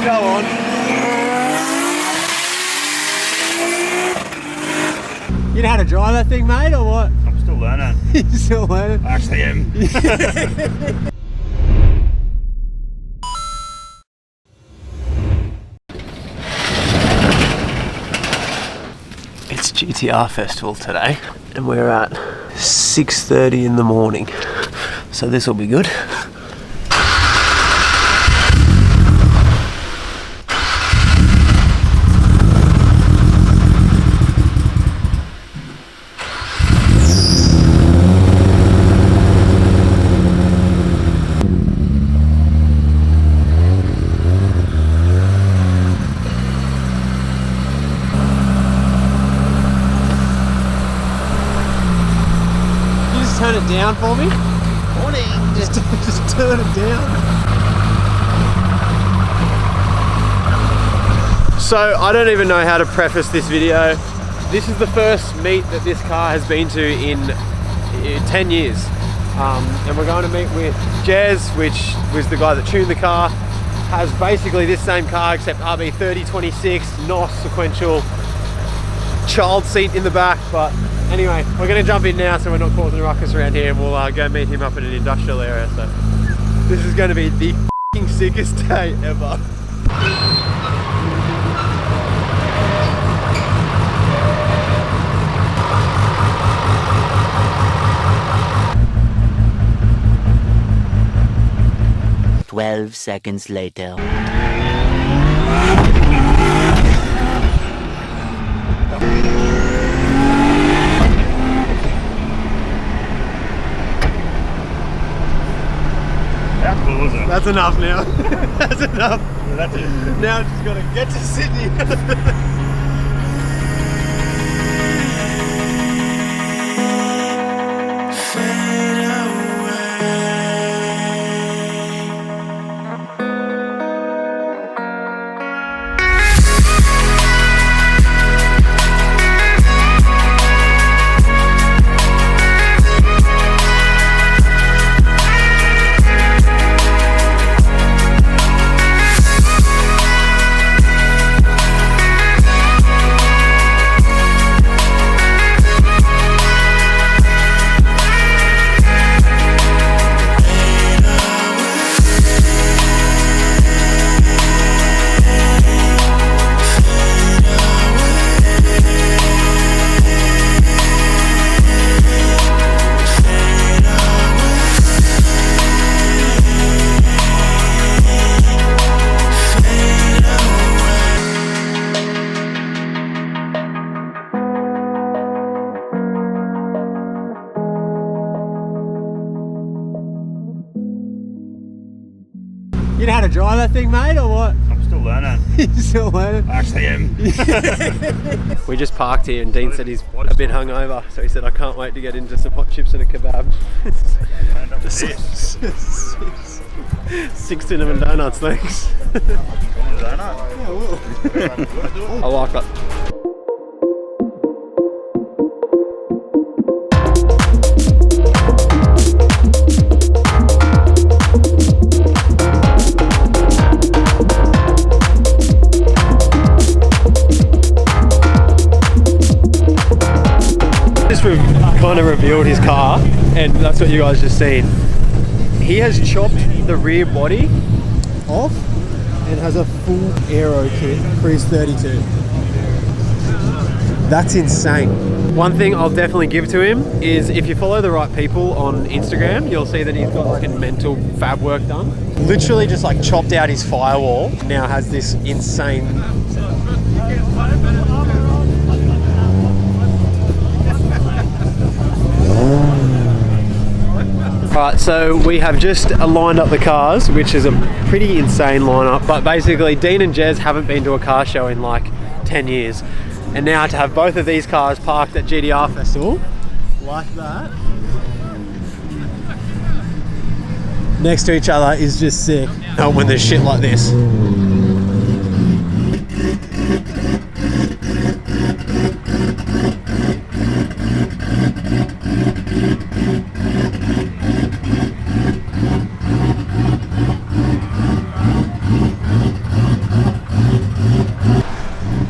Go on. You know how to drive that thing, mate, or what? I'm still learning. You're still learning? I actually am. It's GTR Festival today, and we're at 6:30 in the morning, so this will be good. Turn it down for me. Morning. Just turn it down. So I don't even know how to preface this video. This is the first meet that this car has been to in 10 years. And we're going to meet with Jez, which was the guy that tuned the car. Has basically this same car except RB3026, NOS sequential, child seat in the back, but anyway, we're going to jump in now so we're not causing a ruckus around here, and we'll go meet him up in an industrial area. So this is going to be the f***ing sickest day ever. "12 seconds later." That's enough now. That's enough. Yeah, that's it. Now I've just got to get to Sydney. You know how to drive that thing, mate, or what? I'm still learning. You're still learning? I actually am. We just parked here and Dean said he's a bit hungover, so he said I can't wait to get into some hot chips and a kebab. 6 cinnamon donuts, thanks. Donut? Yeah, I will. I like that. We've kind of revealed his car, and that's what you guys just seen. He has chopped the rear body off and has a full aero kit for his 32. That's insane. One thing I'll definitely give to him is if you follow the right people on Instagram, you'll see that he's got like a mental fab work done. Literally just like chopped out his firewall, now has this insane. Alright, so we have just lined up the cars, which is a pretty insane lineup, but basically Dean and Jez haven't been to a car show in like 10 years. And now to have both of these cars parked at GTR Festival, like that, next to each other is just sick. Not when there's shit like this.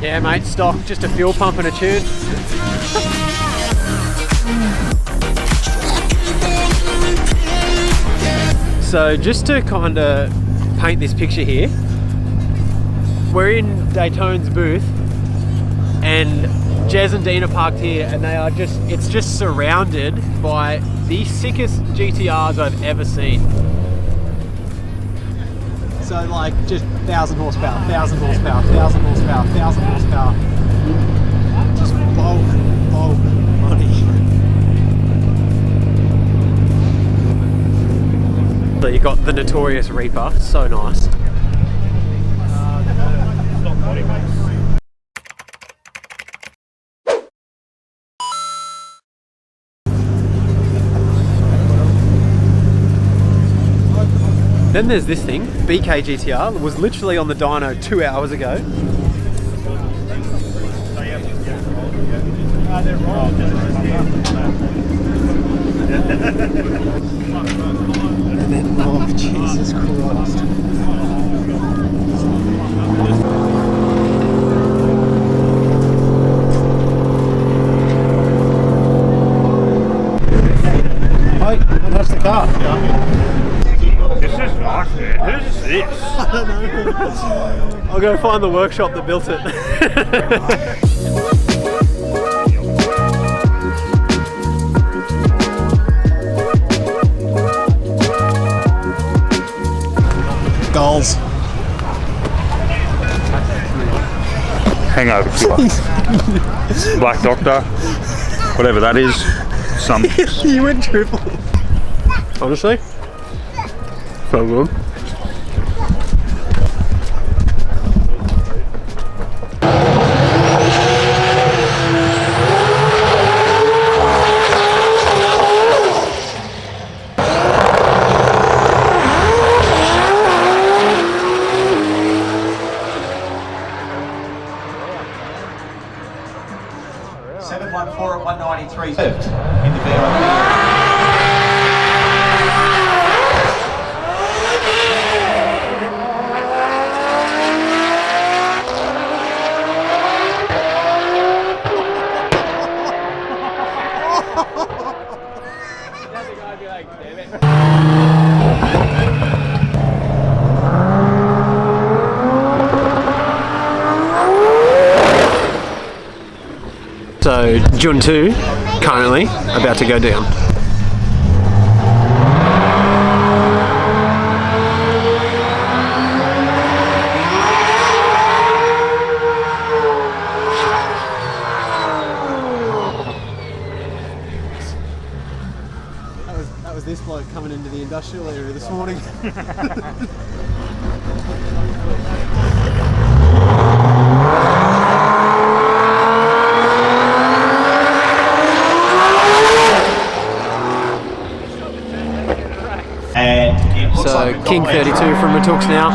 Yeah, mate, stock, just a fuel pump and a tune. So just to kind of paint this picture here, we're in Daytone's booth and Jez and Dean are parked here, and they are it's just surrounded by the sickest GTRs I've ever seen. So like just 1,000 horsepower, 1,000 horsepower, 1,000 horsepower, 1,000 horsepower. Just bulk money. So you got the notorious Reaper, so nice. Then there's this thing, BK GTR, was literally on the dyno 2 hours ago. And then, oh Jesus Christ. Hi, don't touch the car. This is nice, man. Who's this? I don't know. I'll go find the workshop that built it. Goals. Hangover killer. Black Doctor. Whatever that is. Some. You went triple. Honestly? So good. .714 at 193 in the VIP. So Jun 2 currently about to go down. That was this bloke coming into the industrial area this morning. So King 32 from Matooks now.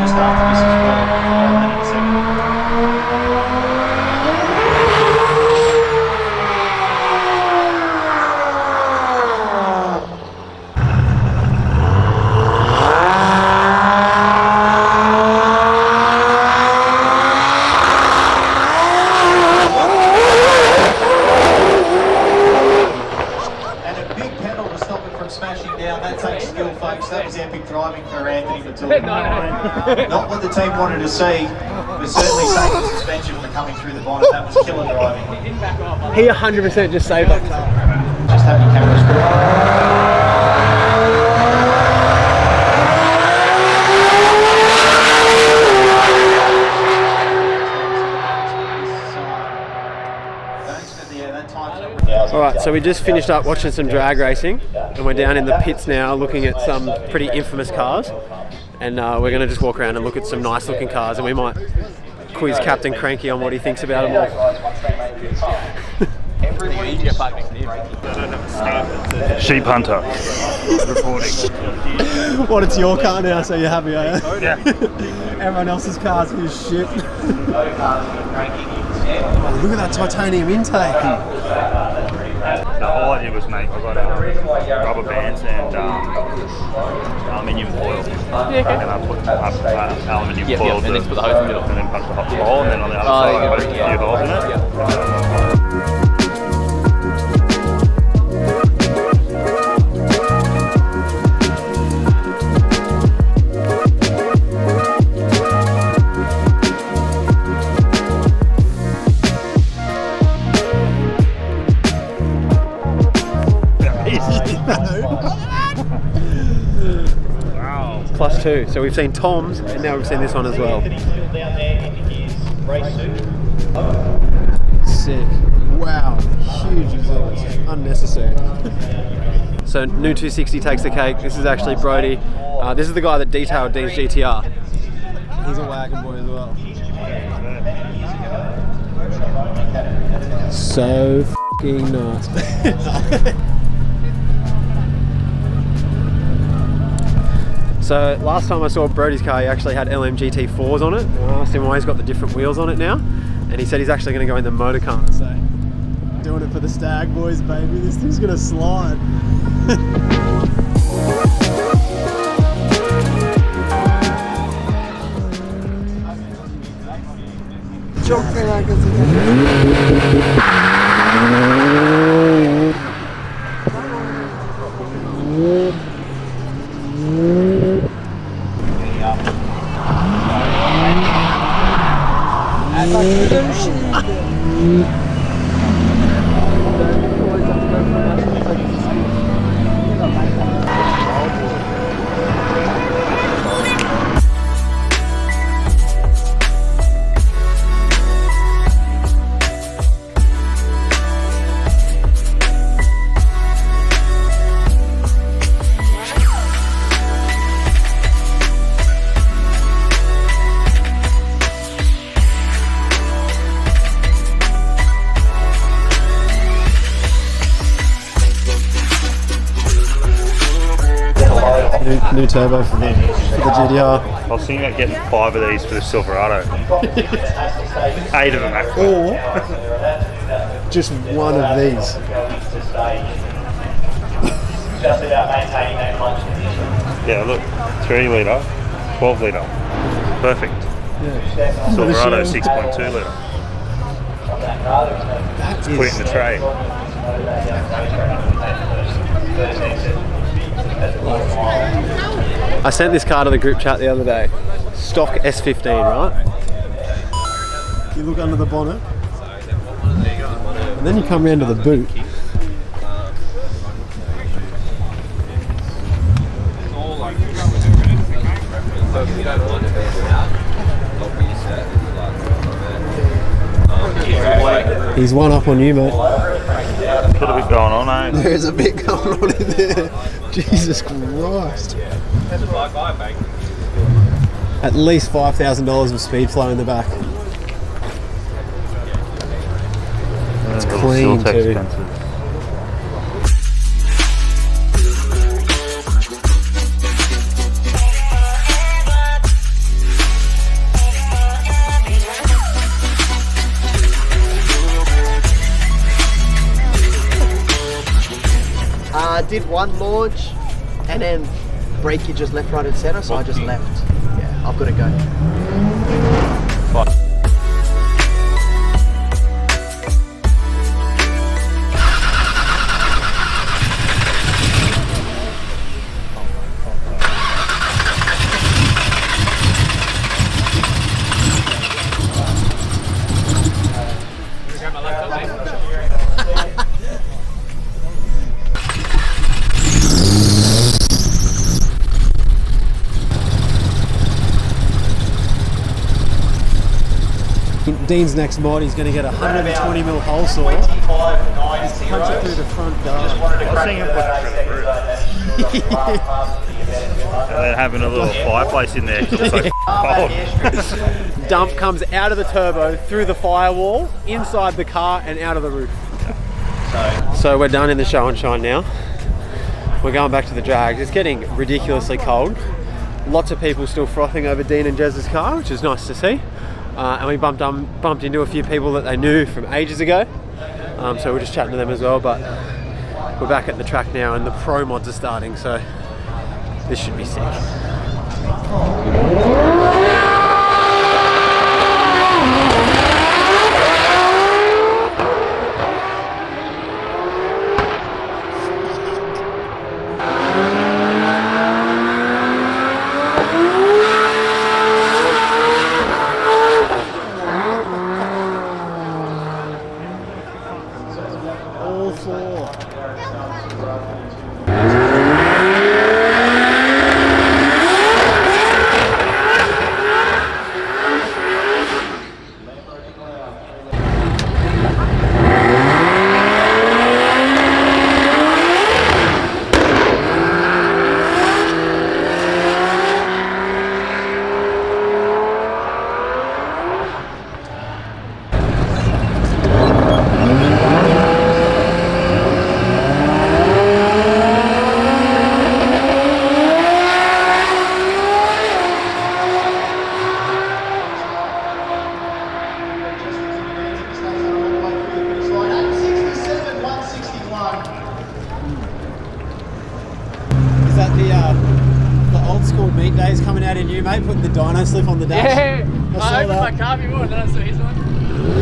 Not what the team wanted to see, but certainly saved the suspension from coming through the bonnet. That was killer driving. He 100% just saved that car. Just have your camera Alright, so we just finished up watching some drag racing and we're down in the pits now looking at some pretty infamous cars, and we're going to just walk around and look at some nice looking cars, and we might quiz Captain Cranky on what he thinks about them all. Sheep Hunter. Reporting. What, it's your car now, so you're happy, are you? Yeah. Everyone else's cars is shit. Oh, look at that titanium intake. The highlight here was, mate, I got rubber bands and aluminium foil. And I put aluminium foil and then put the hose in the middle. and then punch the hole, and then on the other side I put a few holes in it. Wow. +2. So we've seen Tom's and now we've seen this one as well. Sick. Wow. Huge exhaust. Unnecessary. So new 260 takes the cake. This is actually Brody. This is the guy that detailed Dean's GTR. He's a wagon boy as well. So f***ing nice. So last time I saw Brody's car, he actually had LMGT4s on it. I asked him why he's got the different wheels on it now, and he said he's actually going to go in the motor car. So doing it for the Stag boys, baby. This thing's going to slide. New turbo for the GTR. I was thinking about getting 5 of these for the Silverado. 8 of them actually. Or just one of these. Yeah, look, 3 litre, 12 litre. Perfect. Yeah. Silverado 6.2 litre. Let's put it in the tray. I sent this car to the group chat the other day. Stock S15, right? You look under the bonnet, and then you come round to the boot. He's one up on you, mate. Got a bit going on, eh? There's a bit going on in there. Jesus Christ. At least $5,000 of speed flow in the back. It's clean too. Expensive. Did one launch and then brake just left, right and centre, so I just left. Yeah, I've got to go. Dean's next mod, he's going to get a 120mm hole saw. Just punch it through the front guard. I was thinking of putting it through the roof. And then having a little fireplace in there because it's so cold. Dump comes out of the turbo, through the firewall, inside the car and out of the roof. So we're done in the show and shine now. We're going back to the drags. It's getting ridiculously cold. Lots of people still frothing over Dean and Jez's car, which is nice to see. And we bumped into a few people that they knew from ages ago. So we're just chatting to them as well, but we're back at the track now and the pro mods are starting, so this should be sick. Putting the dyno slip on the dash. Yeah, I opened my car before and then I saw his one.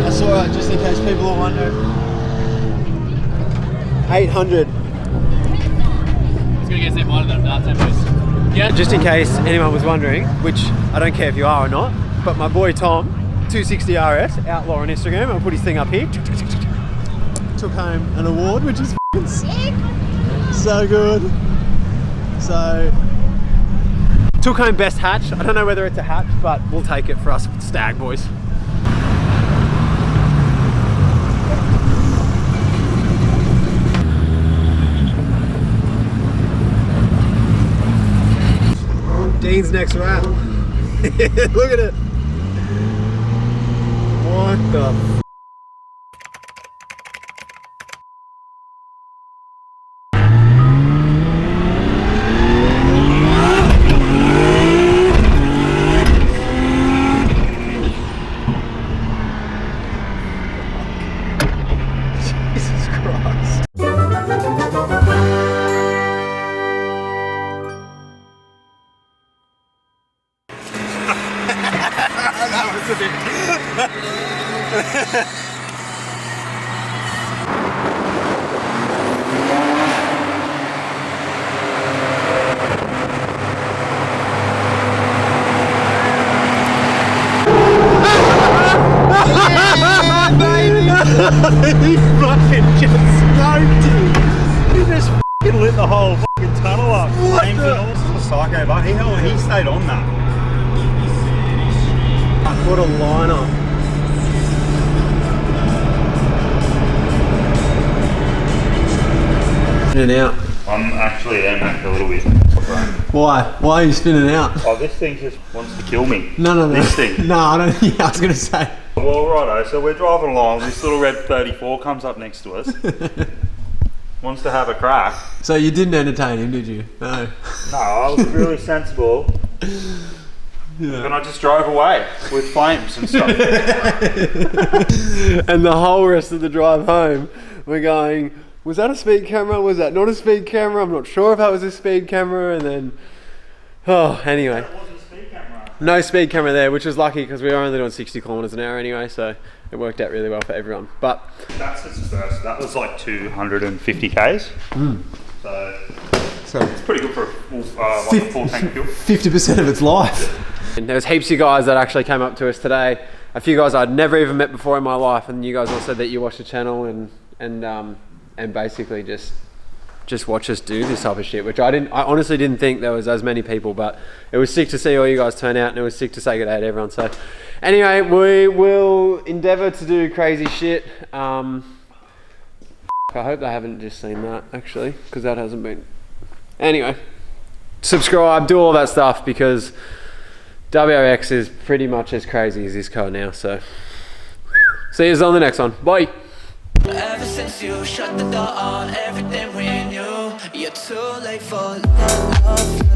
I saw it just in case people are wondering. 800. It's gonna get mine than dark tempos. Yeah. Just in case anyone was wondering, which I don't care if you are or not, but my boy Tom, 260RS, outlaw on Instagram, I'll put his thing up here. Took home an award, which is f***ing sick. So good. So. Took home best hatch. I don't know whether it's a hatch, but we'll take it for us stag boys. Dean's next wrap. Look at it. What the f? He fucking just smoked it. He just fucking lit the whole fucking tunnel up. What the psycho, but he stayed on that. What a liner. Spinning out. I'm actually a little bit. Why? Why are you spinning out? Oh, this thing just wants to kill me. No. This thing. No, I don't. Yeah, I was gonna say. Well, righto. So we're driving along. This little red 34 comes up next to us. Wants to have a crack. So you didn't entertain him, did you? No. No, I was really sensible. Yeah. And I just drove away with flames and stuff. And the whole rest of the drive home, we're going, was that a speed camera? Was that not a speed camera? I'm not sure if that was a speed camera. And then, anyway. That wasn't a speed camera. No speed camera there, which was lucky because we were only doing 60 kilometers an hour anyway, so it worked out really well for everyone. But that's its first. That was like 250 k's. So it's pretty good for a full tank of fuel. 50% of its life. And there was heaps of guys that actually came up to us today. A few guys I'd never even met before in my life, and you guys all said that you watched the channel and basically just watch us do this type of shit, which I honestly didn't think there was as many people, but it was sick to see all you guys turn out, and it was sick to say good day to everyone. So anyway, we will endeavour to do crazy shit. I hope they haven't just seen that actually, because that hasn't been. Anyway, subscribe, do all that stuff, because WRX is pretty much as crazy as this car now. So see you on the next one. Bye. Ever since you shut the door on everything we knew, you're too late for love,